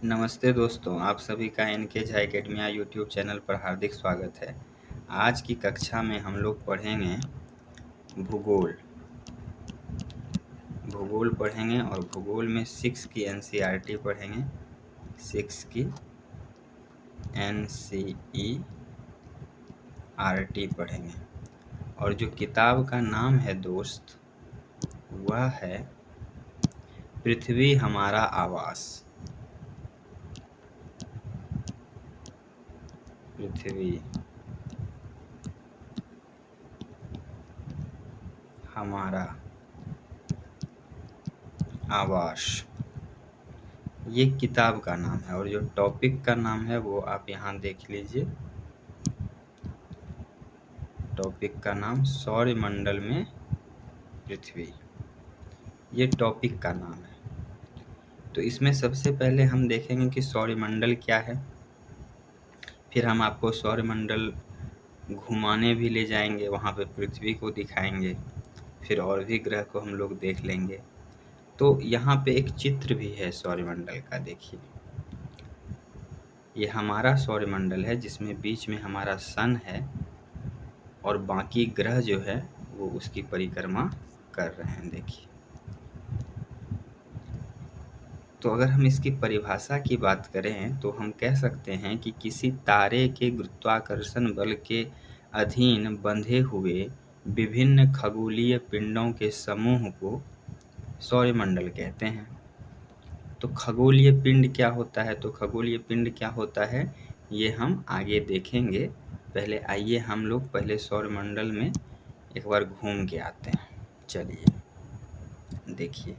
नमस्ते दोस्तों, आप सभी का इनके झा एकेडमिया यूट्यूब चैनल पर हार्दिक स्वागत है। आज की कक्षा में हम लोग पढ़ेंगे भूगोल। भूगोल पढ़ेंगे और भूगोल में 6 की एनसीईआरटी पढ़ेंगे। 6 की एनसीईआरटी पढ़ेंगे और जो किताब का नाम है दोस्त वह है पृथ्वी हमारा आवास। पृथ्वी हमारा आवास, ये किताब का नाम है और जो टॉपिक का नाम है वो आप यहाँ देख लीजिए। टॉपिक का नाम सौरमंडल में पृथ्वी, ये टॉपिक का नाम है। तो इसमें सबसे पहले हम देखेंगे कि सौरमंडल क्या है, फिर हम आपको सौरमंडल घुमाने भी ले जाएंगे, वहाँ पे पृथ्वी को दिखाएंगे, फिर और भी ग्रह को हम लोग देख लेंगे। तो यहाँ पे एक चित्र भी है सौरमंडल का, देखिए ये हमारा सौरमंडल है जिसमें बीच में हमारा सन है और बाकी ग्रह जो है वो उसकी परिक्रमा कर रहे हैं। देखिए, तो अगर हम इसकी परिभाषा की बात करें तो हम कह सकते हैं कि किसी तारे के गुरुत्वाकर्षण बल के अधीन बंधे हुए विभिन्न खगोलीय पिंडों के समूह को सौरमंडल कहते हैं। तो खगोलीय पिंड क्या होता है, तो खगोलीय पिंड क्या होता है ये हम आगे देखेंगे। पहले आइए हम लोग पहले सौरमंडल में एक बार घूम के आते हैं। चलिए देखिए,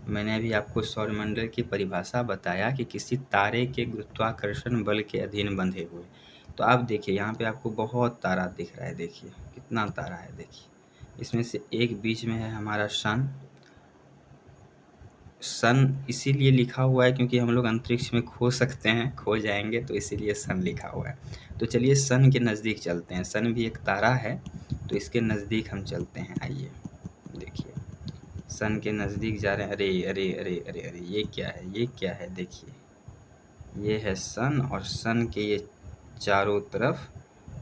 मैंने अभी आपको सौरमंडल की परिभाषा बताया कि किसी तारे के गुरुत्वाकर्षण बल के अधीन बंधे हुए। तो आप देखिए यहाँ पे आपको बहुत तारा दिख रहा है, देखिए कितना तारा है। देखिए इसमें से एक बीच में है हमारा सन। सन इसीलिए लिखा हुआ है क्योंकि हम लोग अंतरिक्ष में खो सकते हैं, खो जाएंगे, तो इसीलिए सन लिखा हुआ है। तो चलिए सन के नज़दीक चलते हैं। सन भी एक तारा है, तो इसके नज़दीक हम चलते हैं। आइए देखिए, सन के नज़दीक जा रहे हैं। अरे अरे अरे अरे अरे, ये क्या है, ये क्या है? देखिए ये है सन और सन के ये चारों तरफ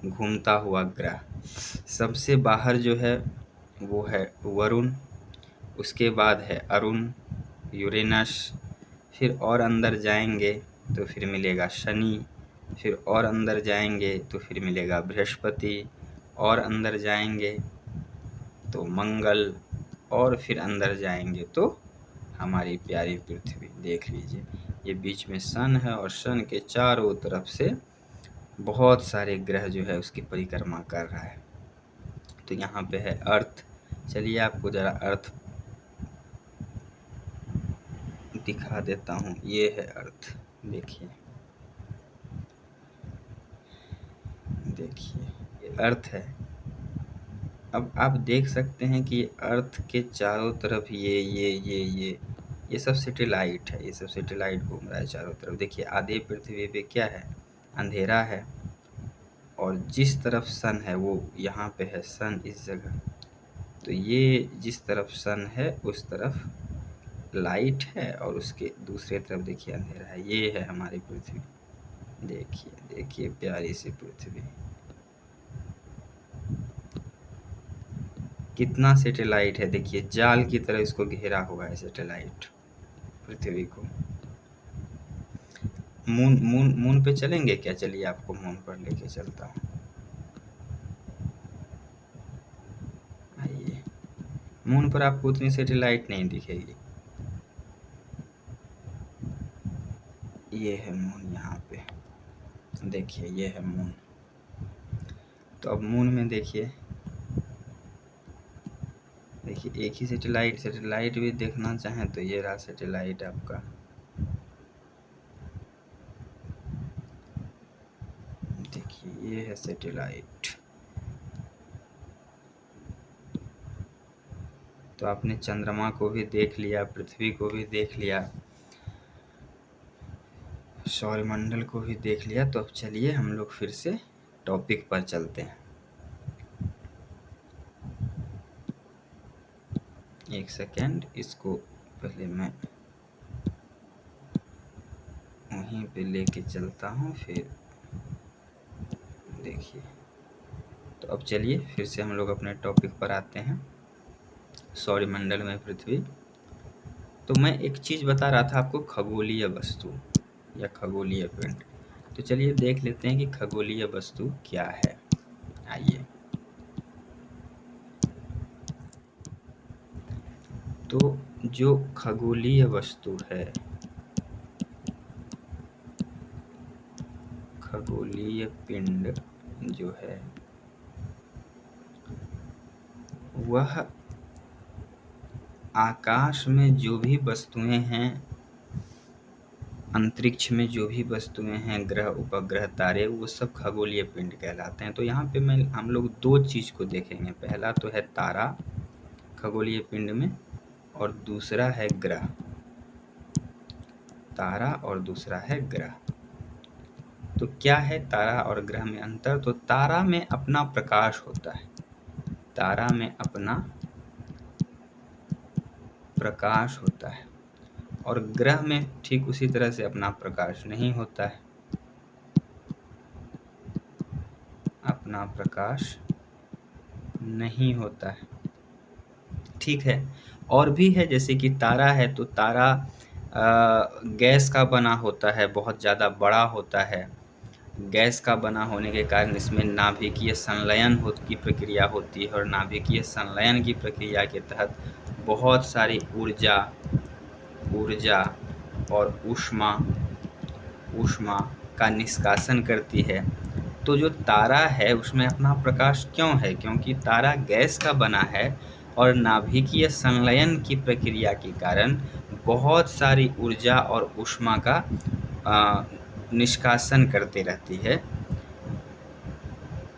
घूमता हुआ ग्रह। सबसे बाहर जो है वो है वरुण, उसके बाद है अरुण, यूरेनस, फिर और अंदर जाएंगे तो फिर मिलेगा शनि, फिर और अंदर जाएंगे तो फिर मिलेगा बृहस्पति, और अंदर जाएंगे तो मंगल, और फिर अंदर जाएंगे तो हमारी प्यारी पृथ्वी। देख लीजिए ये बीच में सन है और सन के चारों तरफ से बहुत सारे ग्रह जो है उसकी परिक्रमा कर रहा है। तो यहाँ पे है अर्थ। चलिए आपको ज़रा अर्थ दिखा देता हूँ। ये है अर्थ, देखिए देखिए ये अर्थ है। अब आप देख सकते हैं कि अर्थ के चारों तरफ ये सब सैटेलाइट है। ये सब सैटेलाइट घूम रहा है चारों तरफ। देखिए आधे पृथ्वी पे क्या है, अंधेरा है, और जिस तरफ सन है वो यहाँ पे है सन इस जगह। तो ये जिस तरफ सन है उस तरफ लाइट है और उसके दूसरे तरफ देखिए अंधेरा है। ये है हमारी पृथ्वी। देखिए देखिए प्यारी सी पृथ्वी, कितना सैटेलाइट है। देखिए जाल की तरह इसको घेरा हुआ है सैटेलाइट पृथ्वी को। मून पे चलेंगे क्या? चलिए आपको मून पर लेके चलता हूँ। आइए, मून पर आपको उतनी सैटेलाइट नहीं दिखेगी। ये है मून यहाँ पे, देखिए ये है मून। तो अब मून में देखिए एक ही सैटेलाइट भी देखना चाहें तो ये रहा सैटेलाइट आपका। देखिए ये है सैटेलाइट। तो आपने चंद्रमा को भी देख लिया, पृथ्वी को भी देख लिया, सौरमंडल को भी देख लिया। तो अब चलिए हम लोग फिर से टॉपिक पर चलते हैं। एक सेकेंड, इसको पहले मैं यहीं पे लेके चलता हूँ, फिर देखिए। तो अब चलिए फिर से हम लोग अपने टॉपिक पर आते हैं, सौरमंडल में पृथ्वी। तो मैं एक चीज़ बता रहा था आपको, खगोलीय वस्तु या खगोलीय पिंड। तो चलिए देख लेते हैं कि खगोलीय वस्तु क्या है। आइए, तो जो खगोलीय वस्तु है, खगोलीय पिंड जो है वह आकाश में जो भी वस्तुएं हैं, अंतरिक्ष में जो भी वस्तुएं हैं, ग्रह उपग्रह तारे, वो सब खगोलीय पिंड कहलाते हैं। तो यहाँ पे हम लोग दो चीज़ को देखेंगे। पहला तो है तारा खगोलीय पिंड में, और दूसरा है ग्रह। तारा और दूसरा है ग्रह। तो क्या है तारा और ग्रह में अंतर? तो तारा में अपना प्रकाश होता है, तारा में अपना प्रकाश होता है, और ग्रह में ठीक उसी तरह से अपना प्रकाश नहीं होता है, अपना प्रकाश नहीं होता है। ठीक है, और भी है, जैसे कि तारा है तो तारा गैस का बना होता है, बहुत ज़्यादा बड़ा होता है। गैस का बना होने के कारण इसमें नाभिकीय संलयन की प्रक्रिया होती है, और नाभिकीय संलयन की प्रक्रिया के तहत बहुत सारी ऊर्जा और ऊष्मा का निष्कासन करती है। तो जो तारा है उसमें अपना प्रकाश क्यों है? क्योंकि तारा गैस का बना है, और नाभिकीय संलयन की प्रक्रिया के कारण बहुत सारी ऊर्जा और ऊष्मा का निष्कासन करते रहती है,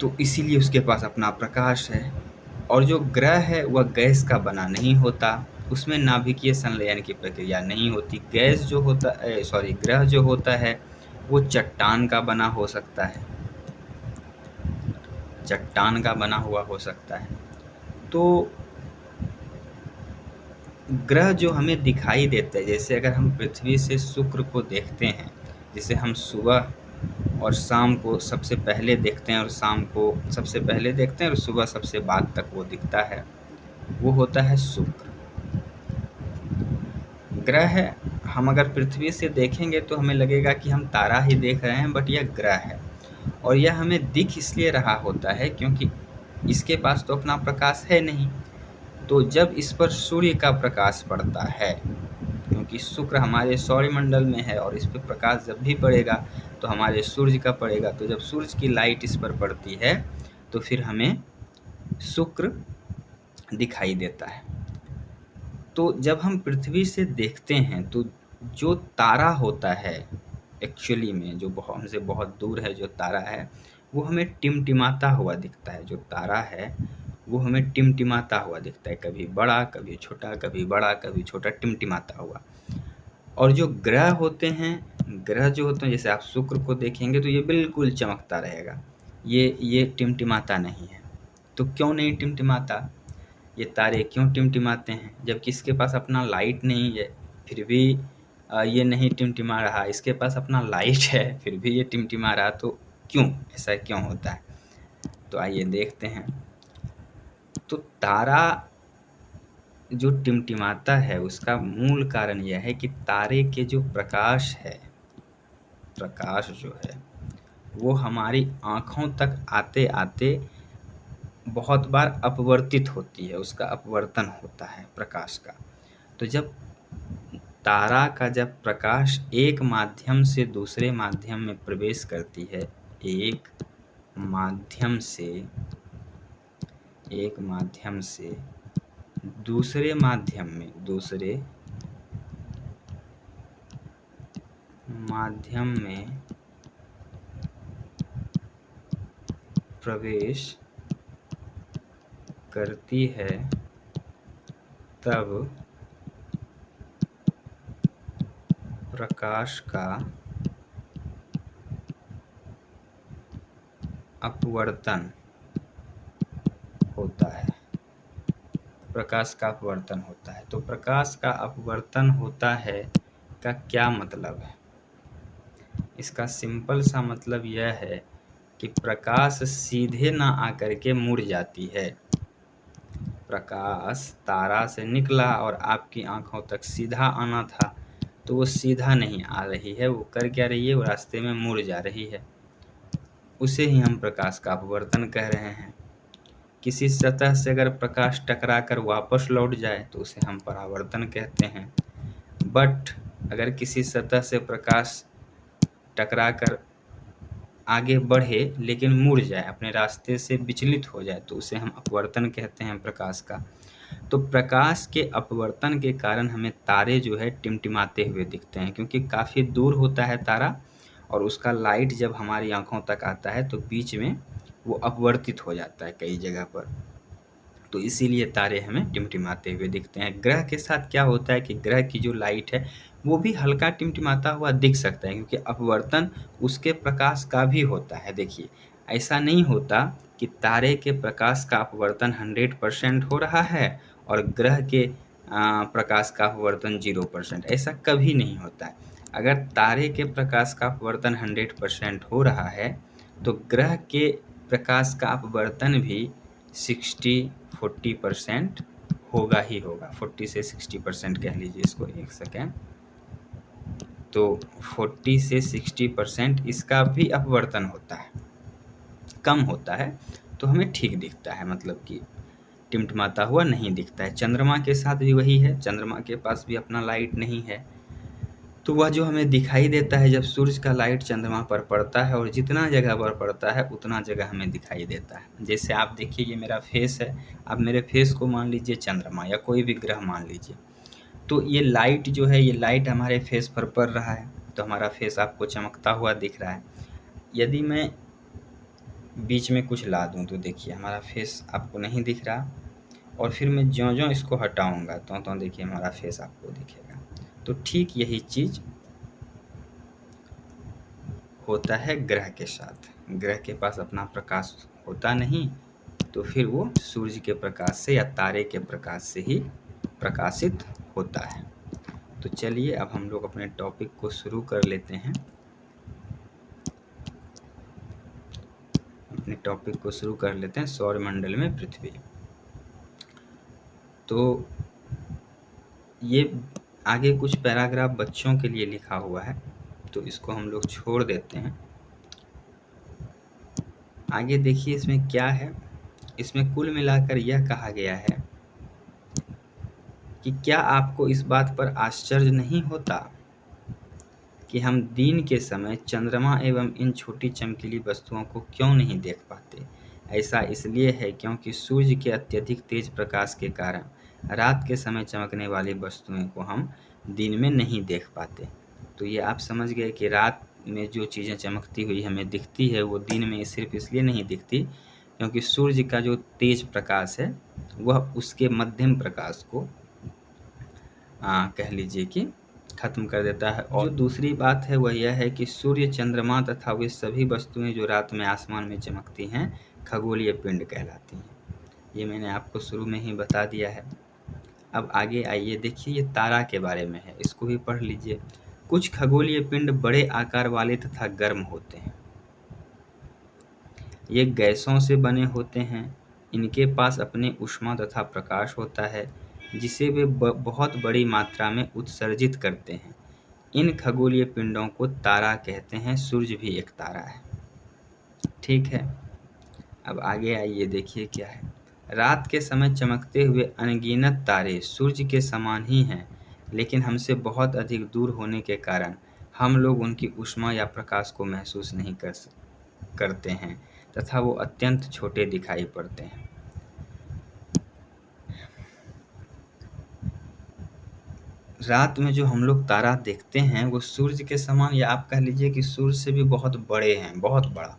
तो इसीलिए उसके पास अपना प्रकाश है। और जो ग्रह है वह गैस का बना नहीं होता, उसमें नाभिकीय संलयन की प्रक्रिया नहीं होती। ग्रह जो होता है वो चट्टान का बना हो सकता है, चट्टान का बना हुआ हो सकता है। तो ग्रह जो हमें दिखाई देता है, जैसे अगर हम पृथ्वी से शुक्र को देखते हैं, जिसे हम सुबह और शाम को सबसे पहले देखते हैं, और शाम को सबसे पहले देखते हैं, और सुबह सबसे बाद तक वो दिखता है, वो होता है शुक्र। ग्रह हम अगर पृथ्वी से देखेंगे तो हमें लगेगा कि हम तारा ही देख रहे हैं, बट यह ग्रह है, और यह हमें दिख इसलिए रहा होता है क्योंकि इसके पास तो अपना प्रकाश है नहीं। तो जब इस पर सूर्य का प्रकाश पड़ता है, क्योंकि शुक्र हमारे सौरमंडल में है, और इस पर प्रकाश जब भी पड़ेगा तो हमारे सूर्य का पड़ेगा, तो जब सूर्य की लाइट इस पर पड़ती है तो फिर हमें शुक्र दिखाई देता है। तो जब हम पृथ्वी से देखते हैं तो जो तारा होता है एक्चुअली में, जो हमसे बहुत दूर है जो तारा है, वो हमें टिमटिमाता हुआ दिखता है। जो तारा है वो हमें टिमटिमाता हुआ दिखता है, कभी बड़ा कभी छोटा, कभी बड़ा कभी छोटा, टिमटिमाता हुआ। और जो ग्रह होते हैं, ग्रह जो होते हैं, जैसे आप शुक्र को देखेंगे तो ये बिल्कुल चमकता रहेगा, ये टिमटिमाता नहीं है। तो क्यों नहीं टिमटिमाता? ये तारे क्यों टिमटिमाते हैं? जबकि इसके पास अपना लाइट नहीं है, फिर भी ये नहीं टिमटिमा रहा। इसके पास अपना लाइट है, फिर भी ये टिमटिमा रहा। तो क्यों, ऐसा क्यों होता है? तो आइए देखते हैं। तो तारा जो टिमटिमाता है उसका मूल कारण यह है कि तारे के जो प्रकाश है, प्रकाश जो है वो हमारी आँखों तक आते आते बहुत बार अपवर्तित होती है, उसका अपवर्तन होता है प्रकाश का। तो जब तारा का जब प्रकाश एक माध्यम से दूसरे माध्यम में प्रवेश करती है, एक माध्यम से दूसरे माध्यम में प्रवेश करती है, तब प्रकाश का अपवर्तन होता है। प्रकाश का अपवर्तन होता है। तो प्रकाश का अपवर्तन होता है का क्या मतलब है? इसका सिंपल सा मतलब यह है कि प्रकाश सीधे ना आकर के मुड़ जाती है। प्रकाश तारा से निकला और आपकी आंखों तक सीधा आना था, तो वो सीधा नहीं आ रही है, वो कर क्या रही है, वो रास्ते में मुड़ जा रही है। उसे ही हम प्रकाश का अपवर्तन कह रहे हैं। किसी सतह से अगर प्रकाश टकराकर वापस लौट जाए तो उसे हम परावर्तन कहते हैं। बट अगर किसी सतह से प्रकाश टकराकर आगे बढ़े लेकिन मुड़ जाए, अपने रास्ते से विचलित हो जाए, तो उसे हम अपवर्तन कहते हैं प्रकाश का। तो प्रकाश के अपवर्तन के कारण हमें तारे जो है टिमटिमाते हुए दिखते हैं, क्योंकि काफ़ी दूर होता है तारा और उसका लाइट जब हमारी आंखों तक आता है तो बीच में वो अपवर्तित हो जाता है कई जगह पर, तो इसीलिए तारे हमें टिमटिमाते हुए दिखते हैं। ग्रह के साथ क्या होता है कि ग्रह की जो लाइट है वो भी हल्का टिमटिमाता हुआ दिख सकता है, क्योंकि अपवर्तन उसके प्रकाश का भी होता है। देखिए, ऐसा नहीं होता कि तारे के प्रकाश का अपवर्तन 100% हो रहा है और ग्रह के प्रकाश का अपवर्तन 0%, ऐसा कभी नहीं होता है। अगर तारे के प्रकाश का अपवर्तन 100% हो रहा है तो ग्रह के प्रकाश का अपवर्तन भी 40% होगा ही होगा। 40 से 60% कह लीजिए इसको, एक सेकेंड। तो 40 से 60% इसका भी अपवर्तन होता है, कम होता है, तो हमें ठीक दिखता है, मतलब कि टिमटिमाता हुआ नहीं दिखता है। चंद्रमा के साथ भी वही है, चंद्रमा के पास भी अपना लाइट नहीं है, तो वह जो हमें दिखाई देता है जब सूरज का लाइट चंद्रमा पर पड़ता है, और जितना जगह पर पड़ता है उतना जगह हमें दिखाई देता है। जैसे आप देखिए, ये मेरा फेस है, आप मेरे फेस को मान लीजिए चंद्रमा या कोई भी ग्रह मान लीजिए, तो ये लाइट जो है, ये लाइट हमारे फेस पर पड़ रहा है तो हमारा फेस आपको चमकता हुआ दिख रहा है। यदि मैं बीच में कुछ ला दूँ तो देखिए हमारा फेस आपको नहीं दिख रहा, और फिर मैं ज्यों-ज्यों इसको हटाऊँगा तो देखिए हमारा फेस आपको दिखेगा। तो ठीक यही चीज़ होता है ग्रह के साथ। ग्रह के पास अपना प्रकाश होता नहीं, तो फिर वो सूर्य के प्रकाश से या तारे के प्रकाश से ही प्रकाशित होता है। तो चलिए अब हम लोग अपने टॉपिक को शुरू कर लेते हैं। अपने टॉपिक को शुरू कर लेते हैं, सौरमंडल में पृथ्वी। तो ये आगे कुछ पैराग्राफ बच्चों के लिए लिखा हुआ है, तो इसको हम लोग छोड़ देते हैं। आगे देखिए इसमें क्या है। इसमें कुल मिलाकर यह कहा गया है कि क्या आपको इस बात पर आश्चर्य नहीं होता कि हम दिन के समय चंद्रमा एवं इन छोटी चमकीली वस्तुओं को क्यों नहीं देख पाते। ऐसा इसलिए है क्योंकि सूर्य के अत्यधिक तेज प्रकाश के कारण रात के समय चमकने वाली वस्तुओं को हम दिन में नहीं देख पाते। तो ये आप समझ गए कि रात में जो चीज़ें चमकती हुई हमें दिखती है वो दिन में सिर्फ इसलिए नहीं दिखती क्योंकि सूर्य का जो तेज प्रकाश है वह उसके मध्यम प्रकाश को कह लीजिए कि खत्म कर देता है। और जो दूसरी बात है वह यह है कि सूर्य, चंद्रमा तथा वे सभी वस्तुएं जो रात में आसमान में चमकती हैं खगोलीय पिंड कहलाती हैं। ये मैंने आपको शुरू में ही बता दिया है। अब आगे आइए, देखिए ये तारा के बारे में है, इसको भी पढ़ लीजिए। कुछ खगोलीय पिंड बड़े आकार वाले तथा गर्म होते हैं। ये गैसों से बने होते हैं। इनके पास अपने ऊष्मा तथा प्रकाश होता है जिसे वे बहुत बड़ी मात्रा में उत्सर्जित करते हैं। इन खगोलीय पिंडों को तारा कहते हैं। सूर्य भी एक तारा है। ठीक है, अब आगे आइए, देखिए क्या है। रात के समय चमकते हुए अनगिनत तारे सूर्य के समान ही हैं, लेकिन हमसे बहुत अधिक दूर होने के कारण हम लोग उनकी ऊष्मा या प्रकाश को महसूस नहीं करते हैं तथा वो अत्यंत छोटे दिखाई पड़ते हैं। रात में जो हम लोग तारा देखते हैं वो सूर्य के समान, या आप कह लीजिए कि सूर्य से भी बहुत बड़े हैं, बहुत बड़ा,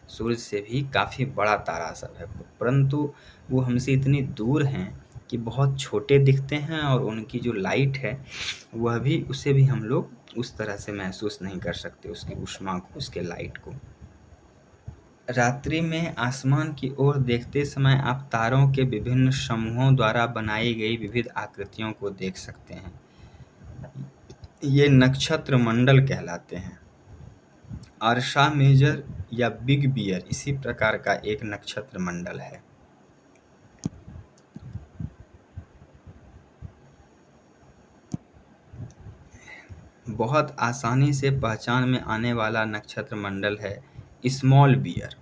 सूर्य से भी काफ़ी बड़ा तारा सब है, परंतु वो हमसे इतनी दूर हैं कि बहुत छोटे दिखते हैं और उनकी जो लाइट है वह भी, उसे भी हम लोग उस तरह से महसूस नहीं कर सकते, उसकी ऊष्मा को, उसके लाइट को। रात्रि में आसमान की ओर देखते समय आप तारों के विभिन्न समूहों द्वारा बनाई गई विविध आकृतियों को देख सकते हैं। ये नक्षत्र मंडल कहलाते हैं। अर्शा मेजर या बिग बियर इसी प्रकार का एक नक्षत्र मंडल है। बहुत आसानी से पहचान में आने वाला नक्षत्र मंडल है स्मॉल बियर।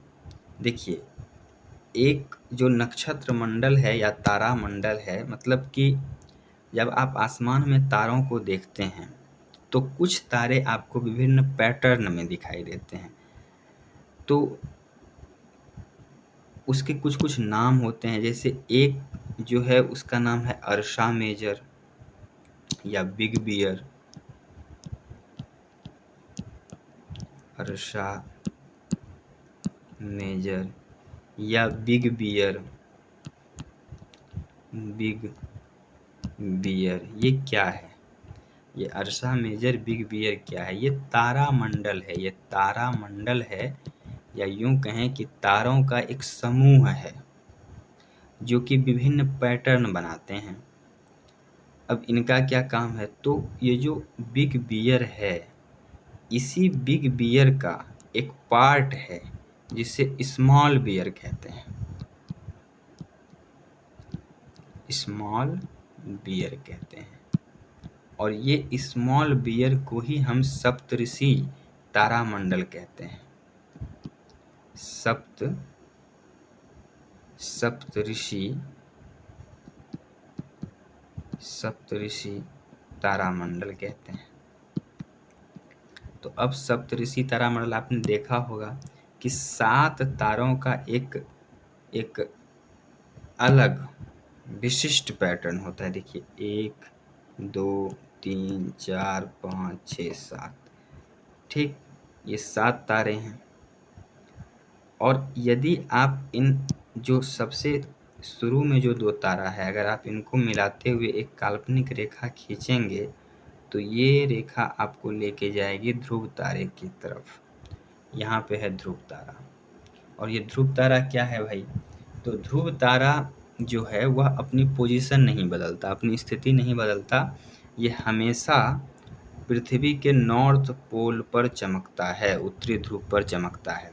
देखिए, एक जो नक्षत्र मंडल है या तारा मंडल है, मतलब कि जब आप आसमान में तारों को देखते हैं तो कुछ तारे आपको विभिन्न पैटर्न में दिखाई देते हैं। तो उसके कुछ कुछ नाम होते हैं, जैसे एक जो है उसका नाम है अर्शा मेजर या बिग बियर, अर्शा मेजर या बिग बियर, बिग बियर। ये क्या है? ये अर्शा मेजर बिग बियर क्या है? ये तारा मंडल है। ये तारा मंडल है, या यूं कहें कि तारों का एक समूह है जो कि विभिन्न पैटर्न बनाते हैं। अब इनका क्या काम है? तो ये जो बिग बियर है, इसी बिग बियर का एक पार्ट है जिसे स्मॉल बियर कहते हैं, स्मॉल बियर कहते हैं। और ये स्मॉल बियर को ही हम सप्तऋषि तारामंडल कहते हैं। सप्तऋषि तारामंडल कहते हैं। तो अब सप्तऋषि तारामंडल आपने देखा होगा कि 7 तारों का एक अलग विशिष्ट पैटर्न होता है। देखिए, 1 2 3 4 5 6 7, ठीक, ये 7 तारे हैं। और यदि आप इन जो सबसे शुरू में जो 2 तारा है, अगर आप इनको मिलाते हुए एक काल्पनिक रेखा खींचेंगे तो ये रेखा आपको लेके जाएगी ध्रुव तारे की तरफ। यहाँ पे है ध्रुव तारा। और ये ध्रुव तारा क्या है भाई? तो ध्रुव तारा जो है वह अपनी पोजीशन नहीं बदलता, अपनी स्थिति नहीं बदलता। ये हमेशा पृथ्वी के नॉर्थ पोल पर चमकता है, उत्तरी ध्रुव पर चमकता है।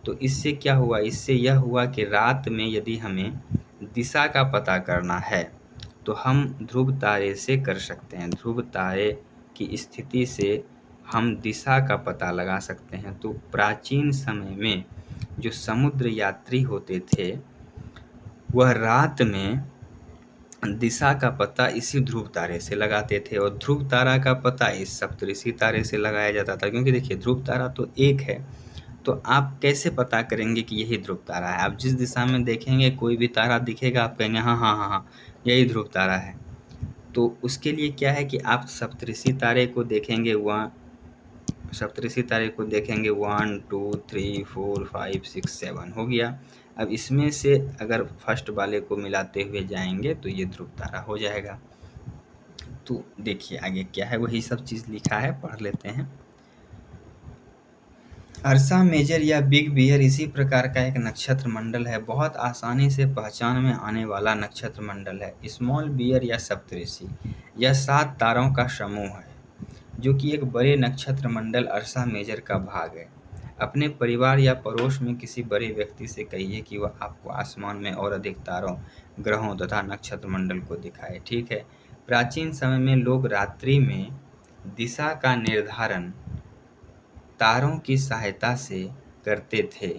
तो इससे क्या हुआ? इससे यह हुआ कि रात में यदि हमें दिशा का पता करना है तो हम ध्रुव तारे से कर सकते हैं। ध्रुव तारे की स्थिति से हम दिशा का पता लगा सकते हैं। तो प्राचीन समय में जो समुद्र यात्री होते थे वह रात में दिशा का पता इसी ध्रुव तारे से लगाते थे, और ध्रुव तारा का पता इस सप्तऋषि तारे से लगाया जाता था। क्योंकि देखिए, ध्रुव तारा तो एक है, तो आप कैसे पता करेंगे कि यही ध्रुव तारा है? आप जिस दिशा में देखेंगे कोई भी तारा दिखेगा, आप कहेंगे हाँ हाँ हाँ हाँ यही ध्रुव तारा है। तो उसके लिए क्या है कि आप सप्तऋषि तारे को देखेंगे, 1 2 3 4 5 6 7 हो गया। अब इसमें से अगर फर्स्ट वाले को मिलाते हुए जाएंगे तो ये ध्रुव तारा हो जाएगा। तो देखिए आगे क्या है, वही सब चीज़ लिखा है, पढ़ लेते हैं। अर्शा मेजर या बिग बियर इसी प्रकार का एक नक्षत्र मंडल है। बहुत आसानी से पहचान में आने वाला नक्षत्र मंडल है। स्मॉल बियर या सप्तऋषि यह 7 तारों का समूह है जो कि एक बड़े नक्षत्र मंडल अर्शा मेजर का भाग है। अपने परिवार या पड़ोस में किसी बड़े व्यक्ति से कहिए कि वह आपको आसमान में और अधिक तारों, ग्रहों तथा नक्षत्र मंडल को दिखाए। ठीक है। प्राचीन समय में लोग रात्रि में दिशा का निर्धारण तारों की सहायता से करते थे।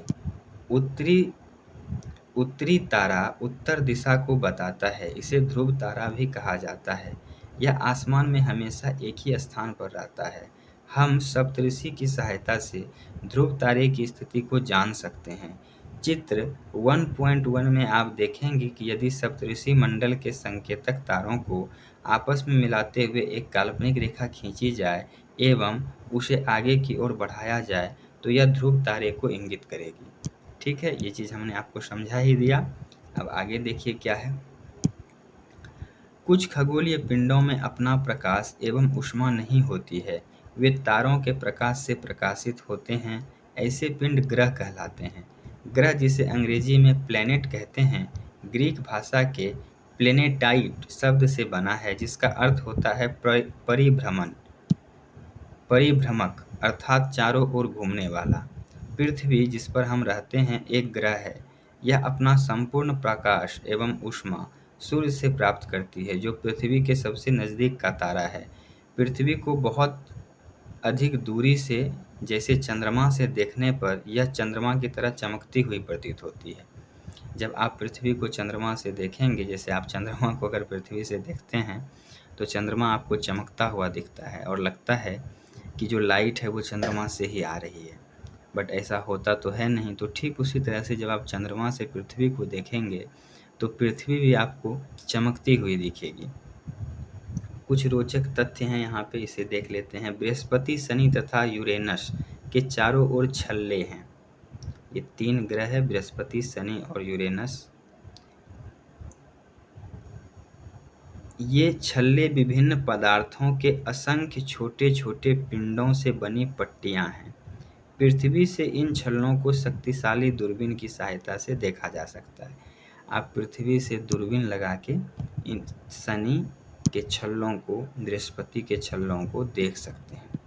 उत्तरी तारा उत्तर दिशा को बताता है, इसे ध्रुव तारा भी कहा जाता है। यह आसमान में हमेशा एक ही स्थान पर रहता है। हम सप्तऋषि की सहायता से ध्रुव तारे की स्थिति को जान सकते हैं। चित्र 1.1 में आप देखेंगे कि यदि सप्तऋषि मंडल के संकेतक तारों को आपस में मिलाते हुए एक काल्पनिक रेखा खींची जाए एवं उसे आगे की ओर बढ़ाया जाए तो यह ध्रुव तारे को इंगित करेगी। ठीक है, ये चीज़ हमने आपको समझा ही दिया। अब आगे देखिए क्या है। कुछ खगोलीय पिंडों में अपना प्रकाश एवं ऊष्मा नहीं होती है, वे तारों के प्रकाश से प्रकाशित होते हैं। ऐसे पिंड ग्रह कहलाते हैं। ग्रह, जिसे अंग्रेजी में प्लैनेट कहते हैं, ग्रीक भाषा के प्लेनेटाइट शब्द से बना है जिसका अर्थ होता है परिभ्रमक। अर्थात चारों ओर घूमने वाला। पृथ्वी, जिस पर हम रहते हैं, एक ग्रह है। यह अपना संपूर्ण प्रकाश एवं ऊष्मा सूर्य से प्राप्त करती है, जो पृथ्वी के सबसे नज़दीक का तारा है। पृथ्वी को बहुत अधिक दूरी से, जैसे चंद्रमा से देखने पर यह चंद्रमा की तरह चमकती हुई प्रतीत होती है। जब आप पृथ्वी को चंद्रमा से देखेंगे, जैसे आप चंद्रमा को अगर पृथ्वी से देखते हैं तो चंद्रमा आपको चमकता हुआ दिखता है और लगता है कि जो लाइट है वो चंद्रमा से ही आ रही है, बट ऐसा होता तो है नहीं। तो ठीक उसी तरह से जब आप चंद्रमा से पृथ्वी को देखेंगे तो पृथ्वी भी आपको चमकती हुई दिखेगी। कुछ रोचक तथ्य हैं यहाँ पे, इसे देख लेते हैं। बृहस्पति, शनि तथा यूरेनस के चारों ओर छल्ले हैं। ये 3 ग्रह है, बृहस्पति, शनि और यूरेनस। ये छल्ले विभिन्न पदार्थों के असंख्य छोटे छोटे पिंडों से बनी पट्टियां हैं। पृथ्वी से इन छल्लों को शक्तिशाली दूरबीन की सहायता से देखा जा सकता है। आप पृथ्वी से दूरबीन लगा के इन शनि के छल्लों को, बृहस्पति के छल्लों को देख सकते हैं।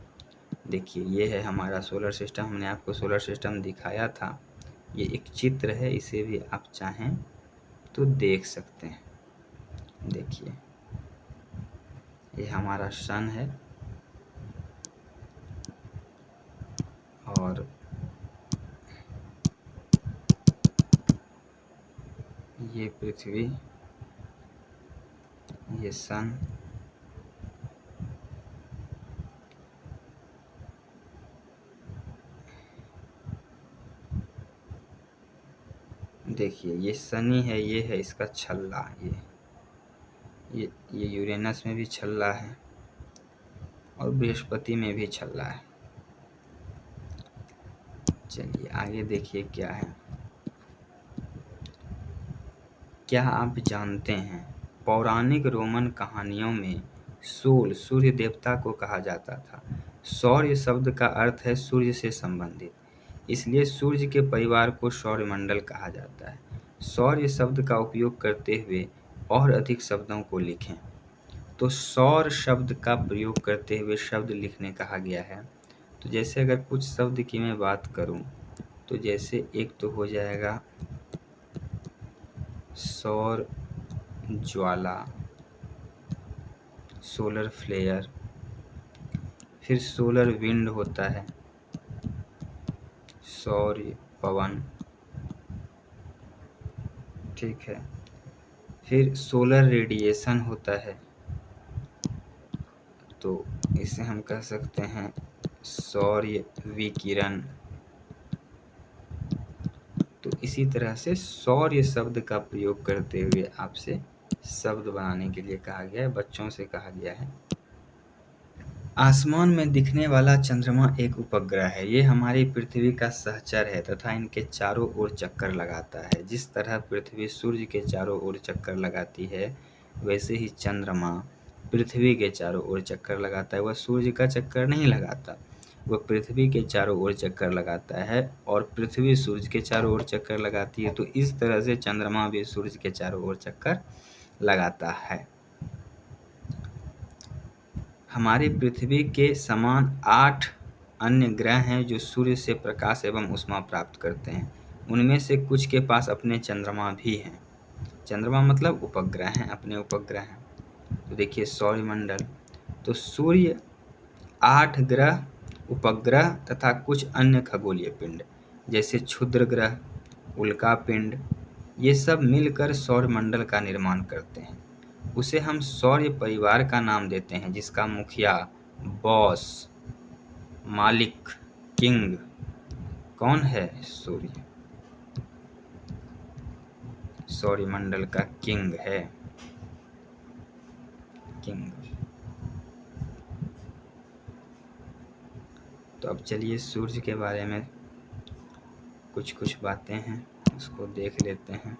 देखिए, ये है हमारा सोलर सिस्टम। हमने आपको सोलर सिस्टम दिखाया था। ये एक चित्र है, इसे भी आप चाहें तो देख सकते हैं। देखिए, ये हमारा सन है और ये पृथ्वी, ये सन। देखिए, ये शनि है, ये है इसका छल्ला। ये यूरेनस में भी छल्ला है और बृहस्पति में भी छल्ला है। चलिए आगे देखिए क्या है। क्या आप जानते हैं, पौराणिक रोमन कहानियों में सोल सूर्य देवता को कहा जाता था। सौर्य शब्द का अर्थ है सूर्य से संबंधित, इसलिए सूर्य के परिवार को सौरमंडल कहा जाता है। सौर्य शब्द का उपयोग करते हुए और अधिक शब्दों को लिखें। तो सौर शब्द का प्रयोग करते हुए शब्द लिखने कहा गया है। तो जैसे अगर कुछ शब्द की मैं बात करूं तो जैसे एक तो हो जाएगा सौर ज्वाला, सोलर फ्लेयर, फिर सोलर विंड होता है, सौर्य पवन, ठीक है। फिर सोलर रेडिएशन होता है, तो इसे हम कह सकते हैं सौर्य विकिरण। तो इसी तरह से सौर्य शब्द का प्रयोग करते हुए आपसे शब्द बनाने के लिए कहा गया है, बच्चों से कहा गया है। आसमान में दिखने वाला चंद्रमा एक उपग्रह है। ये हमारी पृथ्वी का सहचर है तथा इनके चारों ओर चक्कर लगाता है। जिस तरह पृथ्वी सूर्य के चारों ओर चक्कर लगाती है, वैसे ही चंद्रमा पृथ्वी के चारों ओर चक्कर लगाता है। वह सूर्य का चक्कर नहीं लगाता, वह पृथ्वी के चारों ओर चक्कर लगाता है और पृथ्वी सूर्य के चारों ओर चक्कर लगाती है। तो इस तरह से चंद्रमा भी सूर्य के चारों ओर चक्कर लगाता है। हमारी पृथ्वी के समान 8 अन्य ग्रह हैं जो सूर्य से प्रकाश एवं ऊष्मा प्राप्त करते हैं। उनमें से कुछ के पास अपने चंद्रमा भी हैं। चंद्रमा मतलब उपग्रह हैं, अपने उपग्रह हैं। तो देखिए सौरमंडल, तो सूर्य, 8 ग्रह, उपग्रह तथा कुछ अन्य खगोलीय पिंड जैसे क्षुद्र ग्रह, उल्का पिंड, ये सब मिलकर सौरमंडल का निर्माण करते हैं। उसे हम सौर्य परिवार का नाम देते हैं, जिसका मुखिया, बॉस, मालिक, किंग कौन है? सूर्य। सौरमंडल का किंग है, किंग। तो अब चलिए सूर्य के बारे में कुछ बातें हैं, उसको देख लेते हैं।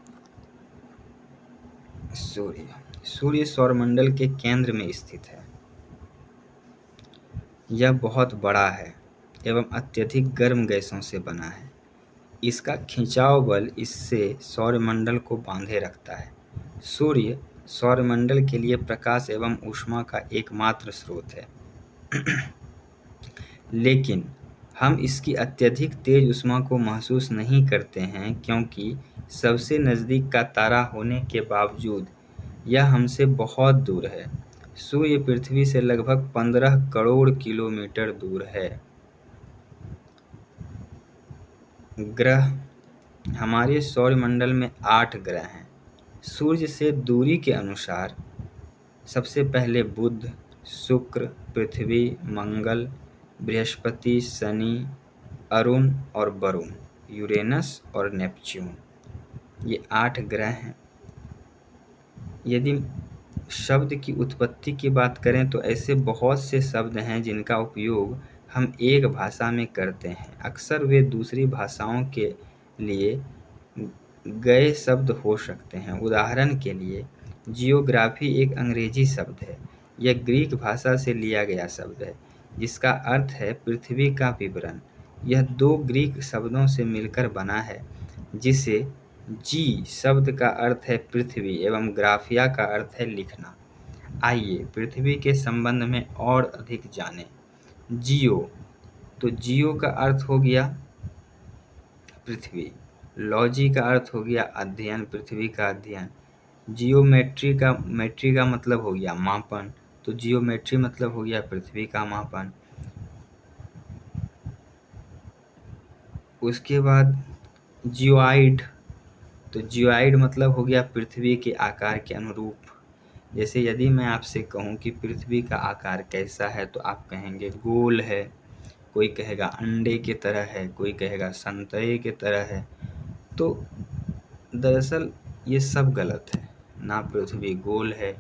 सूर्य सौरमंडल के केंद्र में स्थित है। यह बहुत बड़ा है एवं अत्यधिक गर्म गैसों से बना है। इसका खिंचाव बल इससे सौरमंडल को बांधे रखता है। सूर्य सौरमंडल के लिए प्रकाश एवं ऊष्मा का एकमात्र स्रोत है। लेकिन हम इसकी अत्यधिक तेज ऊष्मा को महसूस नहीं करते हैं क्योंकि सबसे नज़दीक का तारा होने के बावजूद यह हमसे बहुत दूर है। सूर्य पृथ्वी से लगभग 15 करोड़ किलोमीटर दूर है। ग्रह। हमारे सौरमंडल में 8 ग्रह हैं। सूर्य से दूरी के अनुसार सबसे पहले बुध, शुक्र, पृथ्वी, मंगल, बृहस्पति, शनि, अरुण और वरुण, यूरेनस और नेपच्यून, ये 8 ग्रह हैं। यदि शब्द की उत्पत्ति की बात करें तो ऐसे बहुत से शब्द हैं जिनका उपयोग हम एक भाषा में करते हैं। अक्सर वे दूसरी भाषाओं के लिए गए शब्द हो सकते हैं। उदाहरण के लिए, जियोग्राफी एक अंग्रेजी शब्द है। यह ग्रीक भाषा से लिया गया शब्द है जिसका अर्थ है पृथ्वी का विवरण। यह 2 ग्रीक शब्दों से मिलकर बना है जिसे जी शब्द का अर्थ है पृथ्वी एवं ग्राफिया का अर्थ है लिखना। आइए पृथ्वी के संबंध में और अधिक जानें। जियो, तो जियो का अर्थ हो गया पृथ्वी। लॉजी का अर्थ हो गया अध्ययन, पृथ्वी का अध्ययन। जियोमेट्री का मतलब हो गया मापन, तो जियोमेट्री मतलब हो गया पृथ्वी का मापन। उसके बाद जियोइड, तो जियोइड मतलब हो गया पृथ्वी के आकार के अनुरूप। जैसे यदि मैं आपसे कहूँ कि पृथ्वी का आकार कैसा है तो आप कहेंगे गोल है, कोई कहेगा अंडे की तरह है, कोई कहेगा संतरे की तरह है। तो दरअसल ये सब गलत है। ना पृथ्वी गोल है,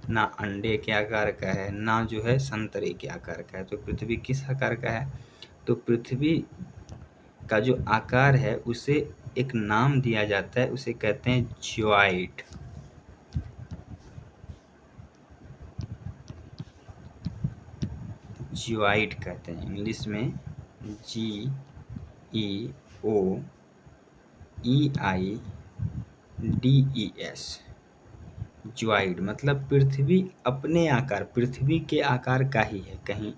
ना अंडे के आकार का है, ना जो है संतरे के आकार का है। तो पृथ्वी किस आकार का है? तो पृथ्वी का जो आकार है उसे एक नाम दिया जाता है, उसे कहते हैं जियोइड। जियोइड कहते हैं, इंग्लिश में GEOEID, जियोइड मतलब पृथ्वी अपने आकार, पृथ्वी के आकार का ही है। कहीं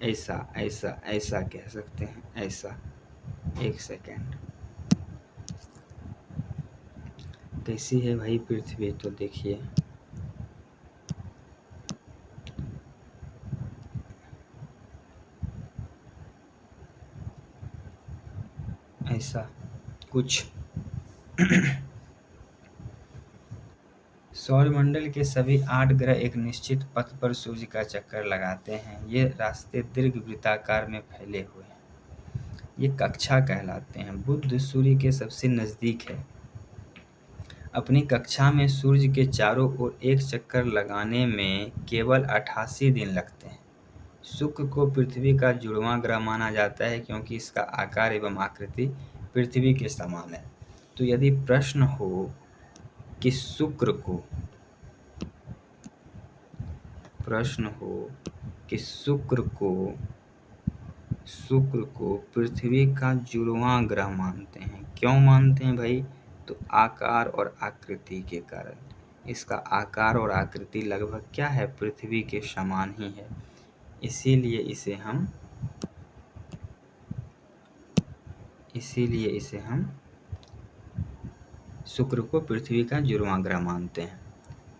ऐसा ऐसा ऐसा कह सकते हैं, ऐसा। एक सेकेंड, कैसी है भाई पृथ्वी? तो देखिए ऐसा कुछ। सौरमंडल के सभी 8 ग्रह एक निश्चित पथ पर सूर्य का चक्कर लगाते हैं। ये रास्ते दीर्घवृत्ताकार में फैले हुए हैं। ये कक्षा कहलाते हैं। बुध सूर्य के सबसे नज़दीक है। अपनी कक्षा में सूर्य के चारों ओर एक चक्कर लगाने में केवल 88 दिन लगते हैं। शुक्र को पृथ्वी का जुड़वां ग्रह माना जाता है क्योंकि इसका आकार एवं आकृति पृथ्वी के समान है। तो यदि प्रश्न हो कि शुक्र को पृथ्वी का जुड़वां ग्रह मानते हैं। क्यों मानते हैं भाई? तो आकार और आकृति के कारण। इसका आकार और आकृति लगभग क्या है? पृथ्वी के समान ही है। इसीलिए इसे हम शुक्र को पृथ्वी का जुड़वां ग्रह मानते हैं।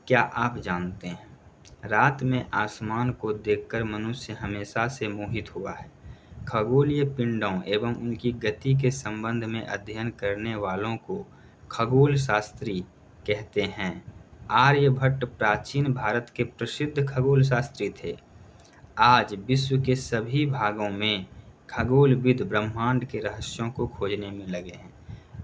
क्या आप जानते हैं, रात में आसमान को देखकर मनुष्य हमेशा से मोहित हुआ है। खगोलीय पिंडों एवं उनकी गति के संबंध में अध्ययन करने वालों को खगोल शास्त्री कहते हैं। आर्यभट्ट प्राचीन भारत के प्रसिद्ध खगोल शास्त्री थे। आज विश्व के सभी भागों में खगोलविद ब्रह्मांड के रहस्यों को खोजने में लगे हैं।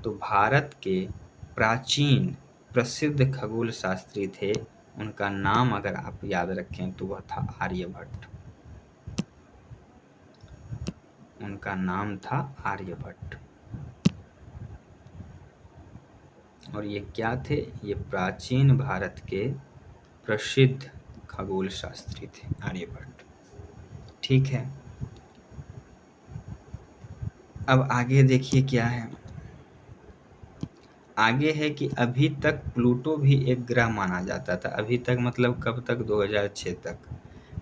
तो भारत के प्राचीन प्रसिद्ध खगोल शास्त्री थे, उनका नाम अगर आप याद रखें तो वह था आर्यभट्ट। उनका नाम था आर्यभट्ट। और ये क्या थे? ये प्राचीन भारत के प्रसिद्ध खगोल शास्त्री थे, आर्यभट्ट। ठीक है, अब आगे देखिए क्या है। आगे है कि अभी तक प्लूटो भी एक ग्रह माना जाता था। अभी तक मतलब कब तक? 2006 तक।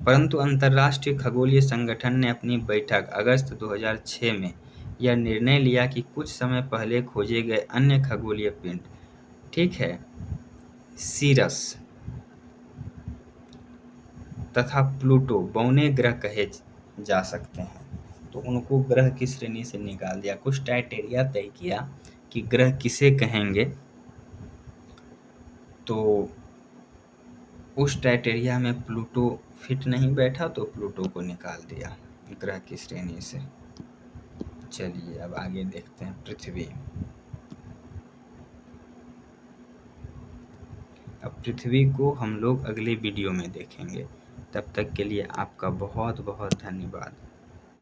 परंतु अंतर्राष्ट्रीय खगोलीय संगठन ने अपनी बैठक अगस्त 2006 में यह निर्णय लिया कि कुछ समय पहले खोजे गए अन्य खगोलीय पिंड, ठीक है, सीरस तथा प्लूटो बौने ग्रह कहे जा सकते हैं। तो उनको ग्रह की श्रेणी से निकाल दिया, कुछ क्राइटेरिया तय किया कि ग्रह किसे कहेंगे, तो उस क्राइटेरिया में प्लूटो फिट नहीं बैठा तो प्लूटो को निकाल दिया ग्रह की श्रेणी से। चलिए अब आगे देखते हैं पृथ्वी। अब पृथ्वी को हम लोग अगले वीडियो में देखेंगे। तब तक के लिए आपका बहुत बहुत धन्यवाद।